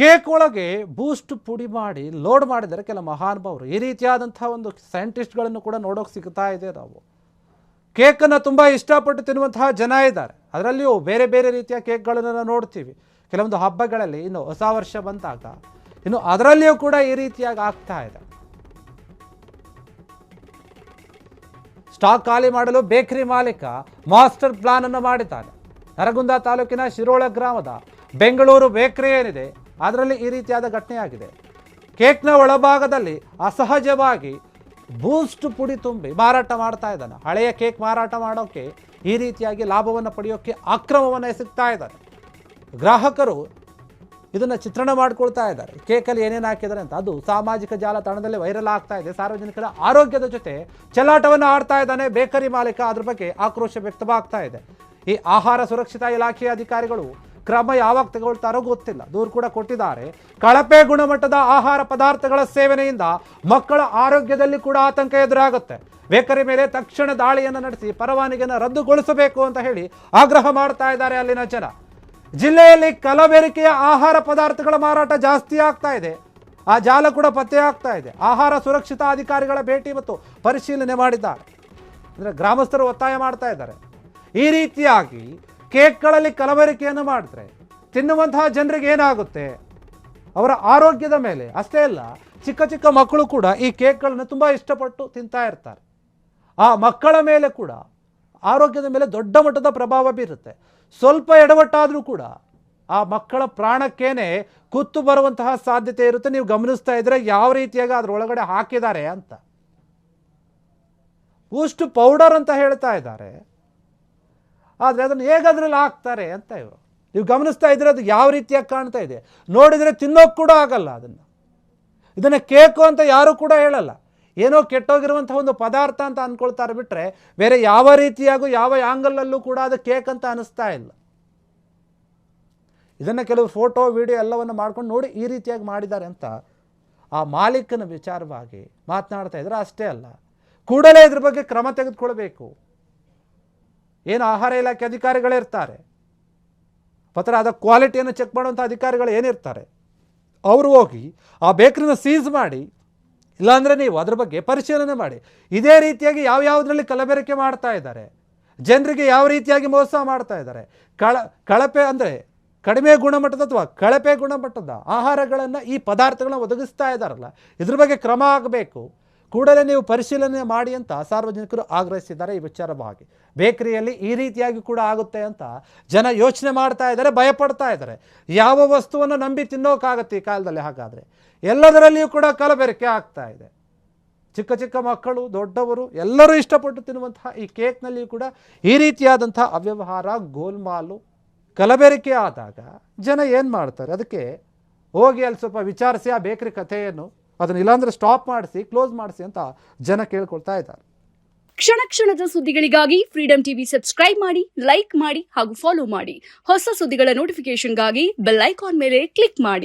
Cake ಒಳಗೆ ಬೂಸ್ಟ್ ಪುಡಿ ಮಾಡಿ ಲೋಡ್ ಮಾಡಿದರೆ ಕೆಲ ಮಹಾನುಭಾವರು. ಈ ರೀತಿಯಾದಂಥ ಒಂದು ಸೈಂಟಿಸ್ಟ್ಗಳನ್ನು ಕೂಡ ನೋಡೋಕೆ ಸಿಗ್ತಾ ಇದೆ. ನಾವು ಕೇಕನ್ನು ತುಂಬ ಇಷ್ಟಪಟ್ಟು ತಿನ್ನುವಂತಹ ಜನ ಇದ್ದಾರೆ. ಅದರಲ್ಲಿಯೂ ಬೇರೆ ಬೇರೆ ರೀತಿಯ ಕೇಕ್ಗಳನ್ನು ನೋಡ್ತೀವಿ. ಕೆಲವೊಂದು ಹಬ್ಬಗಳಲ್ಲಿ ಇನ್ನು ಹೊಸ ವರ್ಷ ಬಂದಾಗ ಇನ್ನು ಅದರಲ್ಲಿಯೂ ಕೂಡ ಈ ರೀತಿಯಾಗಿ ಆಗ್ತಾ ಇದೆ. ಸ್ಟಾಕ್ ಖಾಲಿ ಮಾಡಲು ಬೇಕರಿ ಮಾಲೀಕ ಮಾಸ್ಟರ್ ಪ್ಲಾನ್ ಅನ್ನು ಮಾಡಿದ್ದಾನೆ. ನರಗುಂದ ತಾಲೂಕಿನ ಶಿರೋಳ ಗ್ರಾಮದ ಬೆಂಗಳೂರು ಬೇಕರಿ ಏನಿದೆ ಅದರಲ್ಲಿ ಈ ರೀತಿಯಾದ ಘಟನೆಯಾಗಿದೆ. ಕೇಕ್ನ ಒಳಭಾಗದಲ್ಲಿ ಅಸಹಜವಾಗಿ ಬೂಸ್ಟ್ ಪುಡಿ ತುಂಬಿ ಮಾರಾಟ ಮಾಡ್ತಾ ಇದ್ದಾನೆ. ಹಳೆಯ ಕೇಕ್ ಮಾರಾಟ ಮಾಡೋಕ್ಕೆ ಈ ರೀತಿಯಾಗಿ ಲಾಭವನ್ನು ಪಡೆಯೋಕ್ಕೆ ಅಕ್ರಮವನ್ನು ಎಸಗ್ತಾ ಇದ್ದಾರೆ. ಗ್ರಾಹಕರು ಇದನ್ನು ಚಿತ್ರಣ ಮಾಡಿಕೊಳ್ತಾ ಇದ್ದಾರೆ. ಕೇಕಲ್ಲಿ ಏನೇನು ಹಾಕಿದ್ದಾರೆ ಅಂತ. ಅದು ಸಾಮಾಜಿಕ ಜಾಲತಾಣದಲ್ಲಿ ವೈರಲ್ ಆಗ್ತಾ ಇದೆ. ಸಾರ್ವಜನಿಕರ ಆರೋಗ್ಯದ ಜೊತೆ ಚೆಲ್ಲಾಟವನ್ನು ಆಡ್ತಾ ಇದ್ದಾನೆ ಬೇಕರಿ ಮಾಲೀಕ. ಅದ್ರ ಬಗ್ಗೆ ಆಕ್ರೋಶ ವ್ಯಕ್ತವಾಗ್ತಾ ಇದೆ. ಈ ಆಹಾರ ಸುರಕ್ಷತಾ ಇಲಾಖೆಯ ಅಧಿಕಾರಿಗಳು ಕ್ರಮ ಯಾವಾಗ ತಗೊಳ್ತಾರೋ ಗೊತ್ತಿಲ್ಲ. ದೂರು ಕೂಡ ಕೊಟ್ಟಿದ್ದಾರೆ. ಕಳಪೆ ಗುಣಮಟ್ಟದ ಆಹಾರ ಪದಾರ್ಥಗಳ ಸೇವನೆಯಿಂದ ಮಕ್ಕಳ ಆರೋಗ್ಯದಲ್ಲಿ ಕೂಡ ಆತಂಕ ಎದುರಾಗುತ್ತೆ. ಬೇಕರಿ ಮೇಲೆ ತಕ್ಷಣ ದಾಳಿಯನ್ನು ನಡೆಸಿ ಪರವಾನಗಿಯನ್ನು ರದ್ದುಗೊಳಿಸಬೇಕು ಅಂತ ಹೇಳಿ ಆಗ್ರಹ ಮಾಡ್ತಾ ಇದ್ದಾರೆ ಅಲ್ಲಿನ ಜನ. ಜಿಲ್ಲೆಯಲ್ಲಿ ಕಲಬೆರಕೆಯ ಆಹಾರ ಪದಾರ್ಥಗಳ ಮಾರಾಟ ಜಾಸ್ತಿ ಆಗ್ತಾ ಇದೆ. ಆ ಜಾಲ ಕೂಡ ಪತ್ತೆ ಆಗ್ತಾ ಇದೆ. ಆಹಾರ ಸುರಕ್ಷತಾ ಅಧಿಕಾರಿಗಳ ಭೇಟಿ ಮತ್ತು ಪರಿಶೀಲನೆ ಮಾಡಿದ್ದಾರೆ. ಅಂದರೆ ಗ್ರಾಮಸ್ಥರು ಒತ್ತಾಯ ಮಾಡ್ತಾ ಇದ್ದಾರೆ. ಈ ರೀತಿಯಾಗಿ ಕೇಕ್ಗಳಲ್ಲಿ ಕಲಬೆರಕೆಯನ್ನು ಮಾಡಿದ್ರೆ ತಿನ್ನುವಂತಹ ಜನರಿಗೆ ಏನಾಗುತ್ತೆ? ಅವರ ಆರೋಗ್ಯದ ಮೇಲೆ ಅಷ್ಟೇ ಅಲ್ಲ, ಚಿಕ್ಕ ಚಿಕ್ಕ ಮಕ್ಕಳು ಕೂಡ ಈ ಕೇಕ್ಗಳನ್ನು ತುಂಬ ಇಷ್ಟಪಟ್ಟು ತಿಂತಾ ಇರ್ತಾರೆ. ಆ ಮಕ್ಕಳ ಮೇಲೆ ಕೂಡ ಆರೋಗ್ಯದ ಮೇಲೆ ದೊಡ್ಡ ಮಟ್ಟದ ಪ್ರಭಾವ ಬೀರುತ್ತೆ. ಸ್ವಲ್ಪ ಎಡವಟ್ಟಾದರೂ ಕೂಡ ಆ ಮಕ್ಕಳ ಪ್ರಾಣಕ್ಕೇನೆ ಕುತ್ತು ಬರುವಂತಹ ಸಾಧ್ಯತೆ ಇರುತ್ತೆ. ನೀವು ಗಮನಿಸ್ತಾ ಇದ್ರೆ ಯಾವ ರೀತಿಯಾಗಿ ಅದರೊಳಗಡೆ ಹಾಕಿದ್ದಾರೆ ಅಂತ. ಬೂಸ್ಟ್ ಪೌಡರ್ ಅಂತ ಹೇಳ್ತಾ ಇದ್ದಾರೆ, ಆದರೆ ಅದನ್ನು ಹೇಗಾದ್ರಲ್ಲಿ ಹಾಕ್ತಾರೆ ಅಂತ ಇವರು. ನೀವು ಗಮನಿಸ್ತಾ ಇದ್ರೆ ಅದು ಯಾವ ರೀತಿಯಾಗಿ ಕಾಣ್ತಾ ಇದೆ. ನೋಡಿದರೆ ತಿನ್ನೋಕೆ ಕೂಡ ಆಗಲ್ಲ ಅದನ್ನು. ಇದನ್ನು ಕೇಕು ಅಂತ ಯಾರೂ ಕೂಡ ಹೇಳಲ್ಲ. ಏನೋ ಕೆಟ್ಟೋಗಿರುವಂಥ ಒಂದು ಪದಾರ್ಥ ಅಂತ ಅಂದ್ಕೊಳ್ತಾರೆ ಬಿಟ್ಟರೆ ಬೇರೆ ಯಾವ ರೀತಿಯಾಗೂ ಯಾವ ಆ್ಯಂಗಲಲ್ಲೂ ಕೂಡ ಅದು ಕೇಕ್ ಅಂತ ಅನ್ನಿಸ್ತಾ ಇಲ್ಲ. ಇದನ್ನು ಕೆಲವು ಫೋಟೋ ವಿಡಿಯೋ ಎಲ್ಲವನ್ನು ಮಾಡ್ಕೊಂಡು ನೋಡಿ ಈ ರೀತಿಯಾಗಿ ಮಾಡಿದ್ದಾರೆ ಅಂತ ಆ ಮಾಲೀಕನ ವಿಚಾರವಾಗಿ ಮಾತನಾಡ್ತಾ ಇದ್ದಾರೆ. ಅಷ್ಟೇ ಅಲ್ಲ, ಕೂಡಲೇ ಇದ್ರ ಬಗ್ಗೆ ಕ್ರಮ ತೆಗೆದುಕೊಳ್ಬೇಕು. ಏನು ಆಹಾರ ಇಲಾಖೆ ಅಧಿಕಾರಿಗಳಿರ್ತಾರೆ, ಪತ್ರ ಅದ ಕ್ವಾಲಿಟಿಯನ್ನು ಚೆಕ್ ಮಾಡುವಂಥ ಅಧಿಕಾರಿಗಳು ಏನಿರ್ತಾರೆ, ಅವರು ಹೋಗಿ ಆ ಬೇಕರಿನ ಸೀಸ್ ಮಾಡಿ, ಇಲ್ಲಾಂದರೆ ನೀವು ಅದ್ರ ಬಗ್ಗೆ ಪರಿಶೀಲನೆ ಮಾಡಿ. ಇದೇ ರೀತಿಯಾಗಿ ಯಾವ್ಯಾವುದರಲ್ಲಿ ಕಲಬೆರಕೆ ಮಾಡ್ತಾ ಇದ್ದಾರೆ, ಜನರಿಗೆ ಯಾವ ರೀತಿಯಾಗಿ ಮೋಸ ಮಾಡ್ತಾ ಇದ್ದಾರೆ, ಕಳಪೆ ಅಂದರೆ ಕಡಿಮೆ ಗುಣಮಟ್ಟದ ಅಥವಾ ಕಳಪೆ ಗುಣಮಟ್ಟದ ಆಹಾರಗಳನ್ನು ಈ ಪದಾರ್ಥಗಳನ್ನ ಒದಗಿಸ್ತಾ ಇದ್ದಾರಲ್ಲ, ಇದ್ರ ಬಗ್ಗೆ ಕ್ರಮ ಆಗಬೇಕು. ಕೂಡಲೇ ನೀವು ಪರಿಶೀಲನೆ ಮಾಡಿ ಅಂತ ಸಾರ್ವಜನಿಕರು ಆಗ್ರಹಿಸಿದ್ದಾರೆ. ಈ ವಿಚಾರವಾಗಿ ಬೇಕರಿಯಲ್ಲಿ ಈ ರೀತಿಯಾಗಿ ಕೂಡ ಆಗುತ್ತೆ ಅಂತ ಜನ ಯೋಚನೆ ಮಾಡ್ತಾ ಇದ್ದಾರೆ, ಭಯಪಡ್ತಾ ಇದ್ದಾರೆ. ಯಾವ ವಸ್ತುವನ್ನು ನಂಬಿ ತಿನ್ನೋಕ್ಕಾಗತ್ತೆ ಈ ಕಾಲದಲ್ಲಿ? ಹಾಗಾದರೆ ಎಲ್ಲದರಲ್ಲಿಯೂ ಕೂಡ ಕಲಬೆರಕೆ ಆಗ್ತಾ ಇದೆ. ಚಿಕ್ಕ ಚಿಕ್ಕ ಮಕ್ಕಳು, ದೊಡ್ಡವರು ಎಲ್ಲರೂ ಇಷ್ಟಪಟ್ಟು ತಿನ್ನುವಂತಹ ಈ ಕೇಕ್ನಲ್ಲಿಯೂ ಕೂಡ ಈ ರೀತಿಯಾದಂಥ ಅವ್ಯವಹಾರ, ಗೋಲ್ಮಾಲು, ಕಲಬೆರಕೆ ಆದಾಗ ಜನ ಏನು ಮಾಡ್ತಾರೆ? ಅದಕ್ಕೆ ಹೋಗಿ ಅಲ್ಲಿ ಸ್ವಲ್ಪ ವಿಚಾರಿಸಿ ಆ ಬೇಕರಿ ಕಥೆಯನ್ನು ಅದನ್ನು ಇಲ್ಲಾಂದರೆ ಸ್ಟಾಪ್ ಮಾಡಿಸಿ, ಕ್ಲೋಸ್ ಮಾಡಿಸಿ ಅಂತ ಜನ ಕೇಳ್ಕೊಳ್ತಾ ಇದ್ದಾರೆ. ಕ್ಷಣ ಕ್ಷಣದ ಸುದ್ದಿಗಳಿಗಾಗಿ ಫ್ರೀಡಂ ಟಿವಿ ಸಬ್ಸ್ಕ್ರೈಬ್ ಮಾಡಿ, ಲೈಕ್ ಮಾಡಿ ಹಾಗೂ ಫಾಲೋ ಮಾಡಿ. ಹೊಸ ಸುದ್ದಿಗಳ ನೋಟಿಫಿಕೇಶನ್ಗಾಗಿ ಬೆಲ್ ಐಕಾನ್ ಮೇಲೆ ಕ್ಲಿಕ್ ಮಾಡಿ.